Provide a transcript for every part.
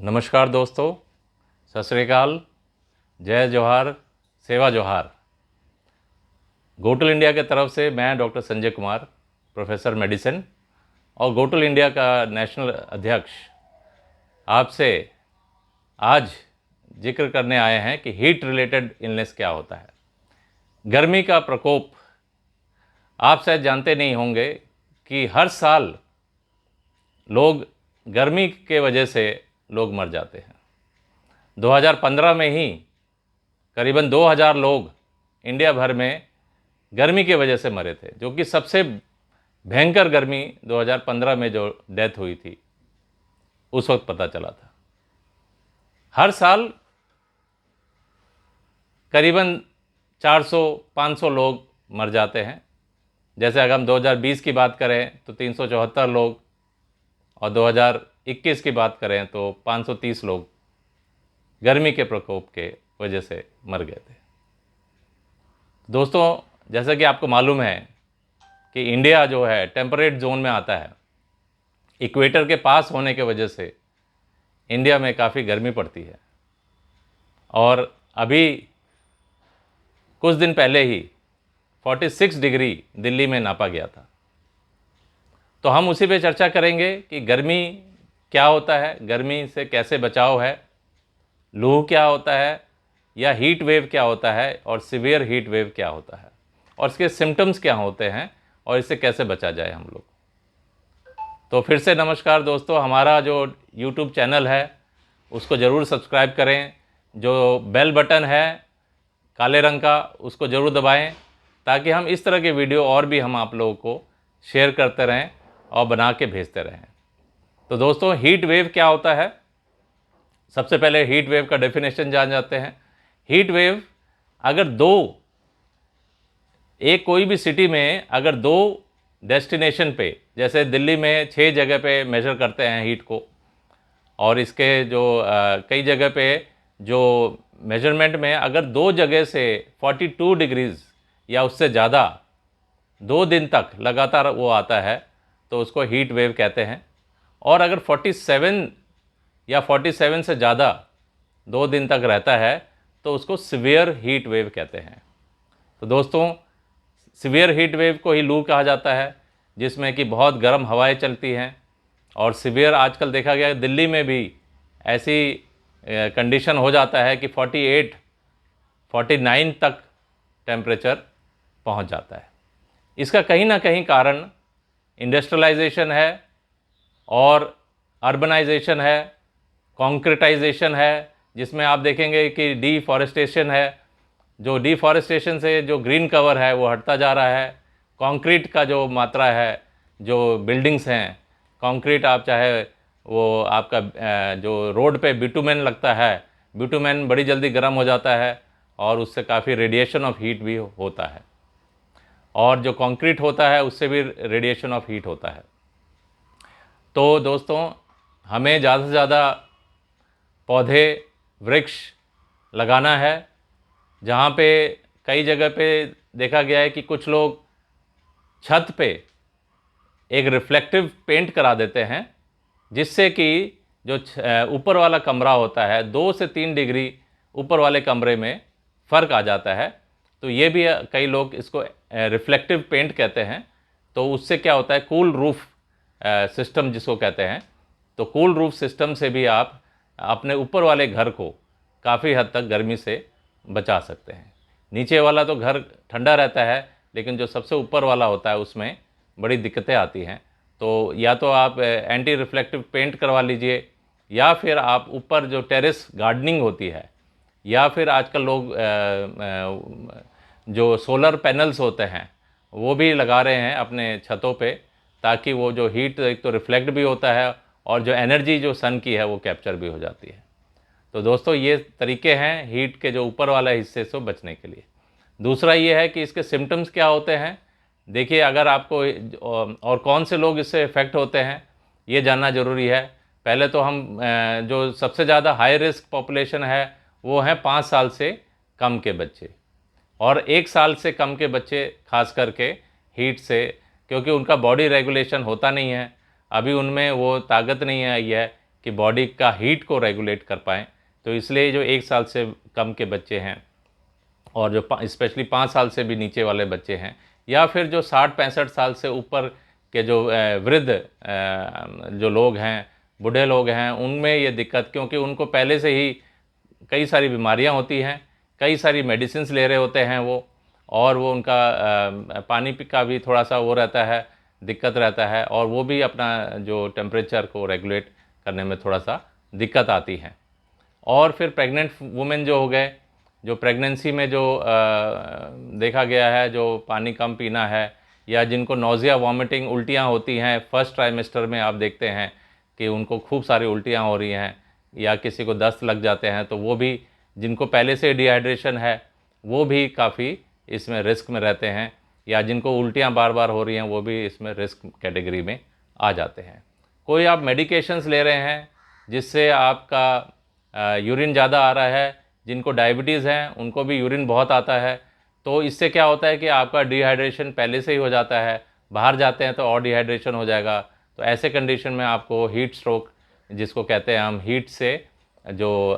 नमस्कार दोस्तों, सत श्री अकाल, जय जोहार, सेवा जोहार। गोटल इंडिया के तरफ से मैं doctor Sanjay Kumar, professor medicine और गोटल इंडिया का नेशनल अध्यक्ष आपसे आज जिक्र करने आए हैं कि हीट रिलेटेड इलनेस क्या होता है। गर्मी का प्रकोप आप शायद जानते नहीं होंगे कि हर साल लोग गर्मी के वजह से लोग मर जाते हैं। 2015 में ही करीबन 2000 लोग इंडिया भर में गर्मी की वजह से मरे थे, जो कि सबसे भयंकर गर्मी 2015 में जो डेथ हुई थी उस वक्त पता चला था। हर साल करीबन 400-500 लोग मर जाते हैं। जैसे अगर हम 2020 की बात करें तो 374 लोग और 2021 की बात करें तो 530 लोग गर्मी के प्रकोप के वजह से मर गए थे। दोस्तों, जैसा कि आपको मालूम है कि इंडिया जो है टेम्परेट जोन में आता है। इक्वेटर के पास होने के वजह से इंडिया में काफ़ी गर्मी पड़ती है और अभी कुछ दिन पहले ही 46 डिग्री दिल्ली में नापा गया था। तो हम उसी पे चर्चा करेंगे कि गर्मी क्या होता है, गर्मी से कैसे बचाव है, लू क्या होता है या हीट वेव क्या होता है और सीवियर हीट वेव क्या होता है और इसके सिम्टम्स क्या होते हैं और इससे कैसे बचा जाए हम लोग। तो फिर से नमस्कार दोस्तों, हमारा जो YouTube चैनल है उसको ज़रूर सब्सक्राइब करें। जो बेल बटन है काले रंग का उसको ज़रूर दबाएं ताकि हम इस तरह के वीडियो और भी हम आप लोगों को शेयर करते रहें और बना के भेजते रहें। तो दोस्तों, हीट वेव क्या होता है, सबसे पहले हीट वेव का डेफिनेशन जान जाते हैं। हीट वेव अगर एक कोई भी सिटी में अगर दो डेस्टिनेशन पे, जैसे दिल्ली में 6 जगह पे मेज़र करते हैं हीट को, और इसके जो कई जगह पे जो मेजरमेंट में अगर 2 जगह से 42 डिग्रीज़ या उससे ज़्यादा 2 दिन तक लगातार वो आता है तो उसको हीट वेव कहते हैं। और अगर 47 या 47 से ज़्यादा 2 दिन तक रहता है तो उसको सीवियर हीट वेव कहते हैं। तो दोस्तों, सीवियर हीट वेव को ही लू कहा जाता है, जिसमें कि बहुत गर्म हवाएं चलती हैं। और सीवियर आजकल देखा गया है दिल्ली में भी ऐसी कंडीशन हो जाता है कि 48, 49 तक टेम्परेचर पहुंच जाता है। इसका कहीं ना कहीं कारण इंडस्ट्रियलाइजेशन है और अर्बनाइजेशन है, कॉन्क्रीटाइजेशन है, जिसमें आप देखेंगे कि डिफॉरेस्टेशन है। जो डिफॉरेस्टेशन से जो ग्रीन कवर है वो हटता जा रहा है। कंक्रीट का जो मात्रा है, जो बिल्डिंग्स हैं, कंक्रीट आप चाहे वो आपका जो रोड पे बिटुमेन लगता है, बिटुमेन बड़ी जल्दी गर्म हो जाता है और उससे काफ़ी रेडिएशन ऑफ हीट भी होता है। और जो कंक्रीट होता है उससे भी रेडिएशन ऑफ हीट होता है। तो दोस्तों, हमें ज़्यादा से ज़्यादा पौधे वृक्ष लगाना है। जहाँ पे कई जगह पे देखा गया है कि कुछ लोग छत पे एक रिफ्लेक्टिव पेंट करा देते हैं, जिससे कि जो ऊपर वाला कमरा होता है 2 से 3 डिग्री ऊपर वाले कमरे में फ़र्क आ जाता है। तो ये भी कई लोग इसको रिफ्लेक्टिव पेंट कहते हैं। तो उससे क्या होता है, कूल रूफ सिस्टम जिसको कहते हैं, तो कूल रूफ सिस्टम से भी आप अपने ऊपर वाले घर को काफ़ी हद तक गर्मी से बचा सकते हैं। नीचे वाला तो घर ठंडा रहता है, लेकिन जो सबसे ऊपर वाला होता है उसमें बड़ी दिक्कतें आती हैं। तो या तो आप एंटी रिफ्लेक्टिव पेंट करवा लीजिए, या फिर आप ऊपर जो टेरेस गार्डनिंग होती है, या फिर आजकल लोग जो सोलर पैनल्स होते हैं वो भी लगा रहे हैं अपने छतों पे, ताकि वो जो हीट एक तो रिफ्लेक्ट भी होता है और जो एनर्जी जो सन की है वो कैप्चर भी हो जाती है। तो दोस्तों, ये तरीके हैं हीट के जो ऊपर वाला हिस्से से बचने के लिए। दूसरा ये है कि इसके सिम्टम्स क्या होते हैं। देखिए, अगर आपको और कौन से लोग इससे इफ़ेक्ट होते हैं ये जानना ज़रूरी है। पहले तो हम जो सबसे ज़्यादा हाई रिस्क पॉपुलेशन है वो हैं 5 साल से कम के बच्चे, और 1 साल से कम के बच्चे खास करके हीट से, क्योंकि उनका बॉडी रेगुलेशन होता नहीं है, अभी उनमें वो ताकत नहीं आई है कि बॉडी का हीट को रेगुलेट कर पाएँ। तो इसलिए जो 1 साल से कम के बच्चे हैं और जो स्पेशली 5 साल से भी नीचे वाले बच्चे हैं, या फिर जो 60-65 साल से ऊपर के जो वृद्ध जो लोग हैं, बूढ़े लोग हैं, उनमें ये दिक्कत, क्योंकि उनको पहले से ही कई सारी बीमारियां होती हैं, कई सारी मेडिसिन्स ले रहे होते हैं वो, और वो उनका पानी का भी थोड़ा सा वो रहता है, दिक्कत रहता है, और वो भी अपना जो टेम्परेचर को रेगुलेट करने में थोड़ा सा दिक्कत आती है। और फिर प्रेग्नेंट वुमेन जो हो गए, जो प्रेगनेंसी में जो देखा गया है, जो पानी कम पीना है, या जिनको नौजिया, वॉमिटिंग, उल्टियाँ होती हैं, फर्स्ट ट्राइमेस्टर में आप देखते हैं कि उनको खूब सारी उल्टियाँ हो रही हैं, या किसी को दस्त लग जाते हैं, तो वो भी, जिनको पहले से डिहाइड्रेशन है वो भी काफ़ी इसमें रिस्क में रहते हैं, या जिनको उल्टियाँ बार बार हो रही हैं वो भी इसमें रिस्क कैटेगरी में आ जाते हैं। कोई आप मेडिकेशंस ले रहे हैं जिससे आपका यूरिन ज़्यादा आ रहा है, जिनको डायबिटीज़ हैं उनको भी यूरिन बहुत आता है, तो इससे क्या होता है कि आपका डिहाइड्रेशन पहले से ही हो जाता है, बाहर जाते हैं तो और डिहाइड्रेशन हो जाएगा। तो ऐसे कंडीशन में आपको हीट स्ट्रोक, जिसको कहते हैं हम, हीट से जो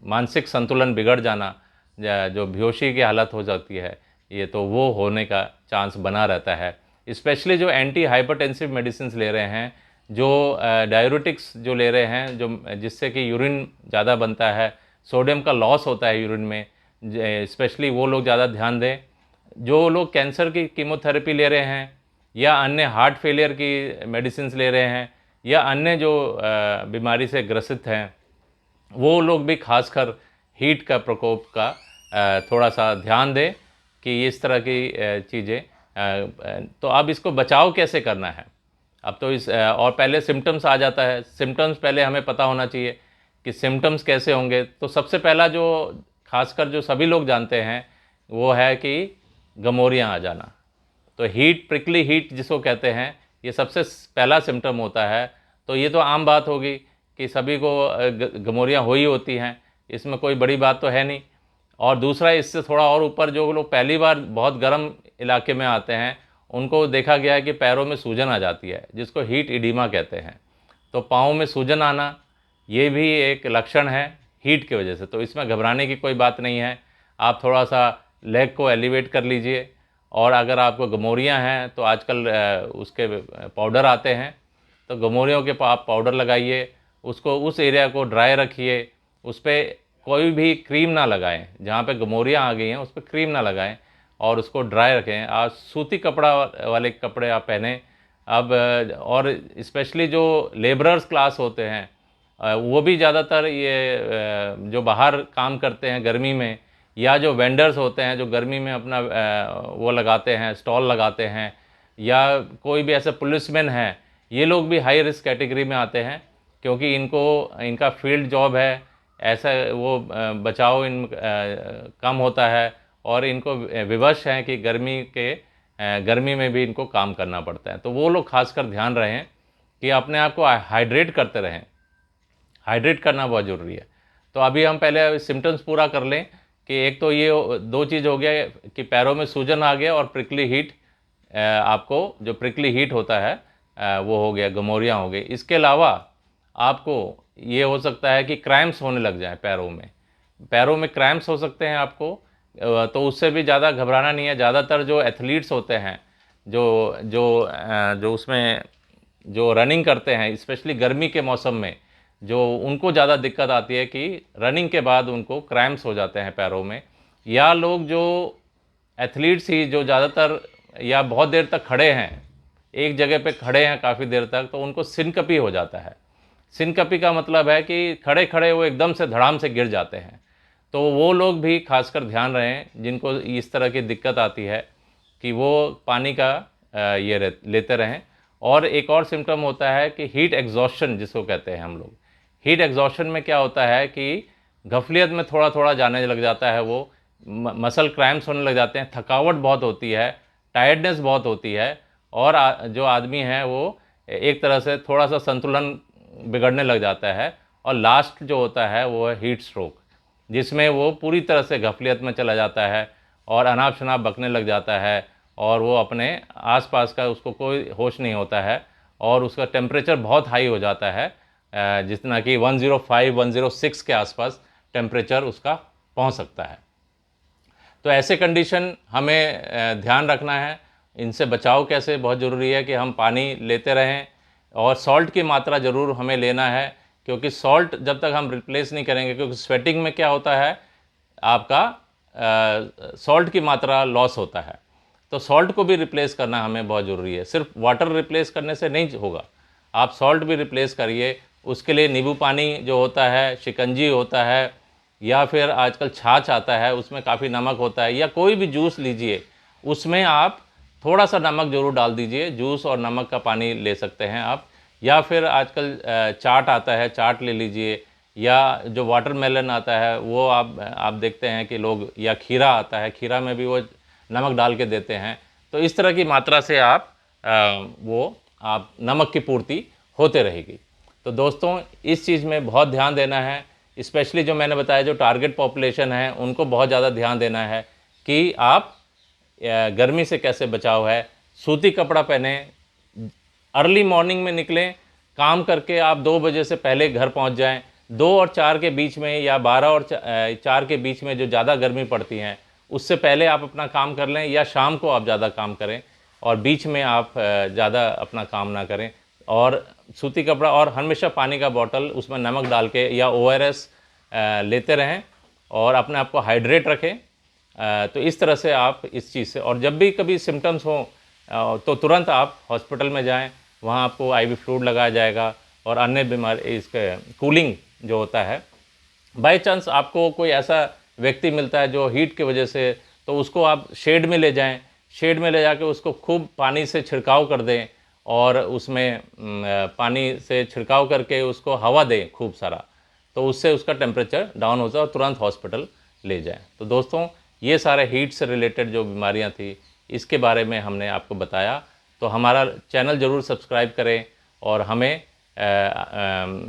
मानसिक संतुलन बिगड़ जाना, जो बेहोशी की हालत हो जाती है, ये तो वो होने का चांस बना रहता है। स्पेशली जो एंटी हाइपरटेंसिव मेडिसिन ले रहे हैं, जो डाययूरेटिक्स जो ले रहे हैं, जो जिससे कि यूरिन ज़्यादा बनता है, सोडियम का लॉस होता है यूरिन में, स्पेशली वो लोग ज़्यादा ध्यान दें। जो लोग कैंसर की कीमोथेरेपी ले रहे हैं, या अन्य हार्ट फेलियर की मेडिसिन ले रहे हैं, या अन्य जो बीमारी से ग्रसित हैं, वो लोग भी खासकर हीट का प्रकोप का थोड़ा सा ध्यान दें कि इस तरह की चीज़ें। तो अब इसको बचाव कैसे करना है, अब तो और पहले सिम्टम्स आ जाता है। सिम्टम्स पहले हमें पता होना चाहिए कि सिम्टम्स कैसे होंगे। तो सबसे पहला जो खासकर जो सभी लोग जानते हैं वो है कि गमोरियाँ आ जाना। तो हीट, प्रिकली हीट जिसको कहते हैं, ये सबसे पहला सिम्टम होता है। तो ये तो आम बात होगी कि सभी को गमोरियाँ हो ही होती हैं, इसमें कोई बड़ी बात तो है नहीं। और दूसरा, इससे थोड़ा और ऊपर जो लोग पहली बार बहुत गर्म इलाके में आते हैं, उनको देखा गया है कि पैरों में सूजन आ जाती है, जिसको हीट इडीमा कहते हैं। तो पाँव में सूजन आना, ये भी एक लक्षण है हीट की वजह से। तो इसमें घबराने की कोई बात नहीं है। आप थोड़ा सा लेग को एलिवेट कर लीजिए, और अगर आपको गमोरियाँ हैं तो आजकल उसके पाउडर आते हैं, तो गमोरियों के आप पाउडर लगाइए, उसको, उस एरिया को ड्राई रखिए, उस पर कोई भी क्रीम ना लगाएं, जहाँ पे गमोरियाँ आ गई हैं उस पर क्रीम ना लगाएं, और उसको ड्राई रखें। आप सूती कपड़ा वाले कपड़े आप पहने। अब और स्पेशली जो लेबरर्स क्लास होते हैं, वो भी ज़्यादातर ये जो बाहर काम करते हैं गर्मी में, या जो वेंडर्स होते हैं जो गर्मी में अपना वो लगाते हैं, स्टॉल लगाते हैं, या कोई भी ऐसे पुलिसमैन हैं, ये लोग भी हाई रिस्क कैटेगरी में आते हैं, क्योंकि इनका फील्ड जॉब है। ऐसा वो बचाव कम होता है, और इनको विवश हैं कि गर्मी में भी इनको काम करना पड़ता है। तो वो लोग खासकर ध्यान रहें कि अपने आप को हाइड्रेट करते रहें। हाइड्रेट करना बहुत ज़रूरी है। तो अभी हम पहले सिम्टम्स पूरा कर लें कि एक तो ये 2 चीज़ हो गया कि पैरों में सूजन आ गया, और प्रिकली हीट, आपको जो प्रिकली हीट होता है वो हो गया, गमोरियाँ हो गई। इसके अलावा आपको ये हो सकता है कि क्रैम्प्स होने लग जाए पैरों में क्रैम्प्स हो सकते हैं आपको। तो उससे भी ज़्यादा घबराना नहीं है। ज़्यादातर जो एथलीट्स होते हैं, जो जो जो उसमें जो रनिंग करते हैं, स्पेशली गर्मी के मौसम में, जो उनको ज़्यादा दिक्कत आती है कि रनिंग के बाद उनको क्रैम्प्स हो जाते हैं पैरों में। या लोग जो एथलीट्स ही जो ज़्यादातर या बहुत देर तक खड़े हैं, एक जगह पे खड़े हैं काफ़ी देर तक, तो उनको सिनकपी हो जाता है। सिनकपी का मतलब है कि खड़े खड़े वो एकदम से धड़ाम से गिर जाते हैं। तो वो लोग भी खासकर ध्यान रहें, जिनको इस तरह की दिक्कत आती है, कि वो पानी का लेते रहें। और एक और सिम्टम होता है कि हीट एग्जॉस्शन जिसको कहते हैं हम लोग। हीट एग्जॉस्शन में क्या होता है कि गफलियत में थोड़ा थोड़ा जाने लग जाता है, वो मसल क्रैम्प्स होने लग जाते हैं, थकावट बहुत होती है, टायर्डनेस बहुत होती है, और जो आदमी है वो एक तरह से थोड़ा सा संतुलन बिगड़ने लग जाता है। और लास्ट जो होता है वो है हीट स्ट्रोक, जिसमें वो पूरी तरह से गफलियत में चला जाता है, और अनाप शनाप बकने लग जाता है, और वो अपने आसपास का उसको कोई होश नहीं होता है, और उसका टेम्परेचर बहुत हाई हो जाता है, जितना कि 105 106 के आसपास टेम्परेचर उसका पहुंच सकता है। तो ऐसे कंडीशन हमें ध्यान रखना है। इनसे बचाव कैसे, बहुत ज़रूरी है कि हम पानी लेते रहें और सॉल्ट की मात्रा ज़रूर हमें लेना है, क्योंकि सॉल्ट जब तक हम रिप्लेस नहीं करेंगे, क्योंकि स्वेटिंग में क्या होता है आपका सॉल्ट की मात्रा लॉस होता है, तो सॉल्ट को भी रिप्लेस करना हमें बहुत ज़रूरी है। सिर्फ वाटर रिप्लेस करने से नहीं होगा, आप सॉल्ट भी रिप्लेस करिए। उसके लिए नींबू पानी जो होता है, शिकंजी होता है, या फिर आजकल छाछ आता है, उसमें काफ़ी नमक होता है, या कोई भी जूस लीजिए उसमें आप थोड़ा सा नमक ज़रूर डाल दीजिए। जूस और नमक का पानी ले सकते हैं आप। या फिर आजकल चाट आता है, चाट ले लीजिए, या जो वाटरमेलन आता है वो आप देखते हैं कि लोग, या खीरा आता है, खीरा में भी वो नमक डाल के देते हैं। तो इस तरह की मात्रा से आप नमक की पूर्ति होते रहेगी। तो दोस्तों इस चीज़ में बहुत ध्यान देना है, स्पेशली जो मैंने बताया जो टारगेट पॉपुलेशन है उनको बहुत ज़्यादा ध्यान देना है कि आप गर्मी से कैसे बचाव है। सूती कपड़ा पहने, अर्ली मॉर्निंग में निकलें, काम करके आप 2 बजे से पहले घर पहुंच जाएं। 2 और 4 के बीच में, या 12 और 4 के बीच में जो ज़्यादा गर्मी पड़ती है उससे पहले आप अपना काम कर लें, या शाम को आप ज़्यादा काम करें और बीच में आप ज़्यादा अपना काम ना करें। और सूती कपड़ा और हमेशा पानी का बॉटल उसमें नमक डाल के या ORS लेते रहें और अपने आप को हाइड्रेट रखें। तो इस तरह से आप इस चीज़ से, और जब भी कभी सिम्टम्स हों तो तुरंत आप हॉस्पिटल में जाएं, वहाँ आपको IV फ्लूइड लगाया जाएगा और अन्य बीमारी, इसके कूलिंग जो होता है। बाय चांस आपको कोई ऐसा व्यक्ति मिलता है जो हीट की वजह से, तो उसको आप शेड में ले जाएं, शेड में ले जाके उसको खूब पानी से छिड़काव कर दें और उसमें पानी से छिड़काव करके उसको हवा दें खूब सारा, तो उससे उसका टेम्परेचर डाउन होता है और तुरंत हॉस्पिटल ले जाएं। तो दोस्तों ये सारे हीट से रिलेटेड जो बीमारियां थी इसके बारे में हमने आपको बताया। तो हमारा चैनल ज़रूर सब्सक्राइब करें और हमें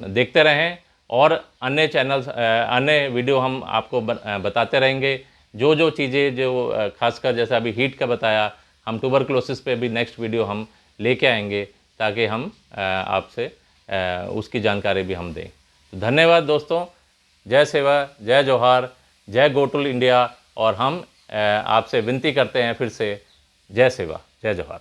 देखते रहें, और अन्य चैनल्स, अन्य वीडियो हम आपको बताते रहेंगे। जो जो चीज़ें जो खासकर जैसे अभी हीट का बताया, हम ट्यूबरकुलोसिस पे भी नेक्स्ट वीडियो हम लेके आएंगे ताकि हम आपसे उसकी जानकारी भी हम दें। तो धन्यवाद दोस्तों, जय सेवा, जय जोहार, जय गोटुल इंडिया। और हम आपसे विनती करते हैं फिर से, जय सेवा, जय जोहार।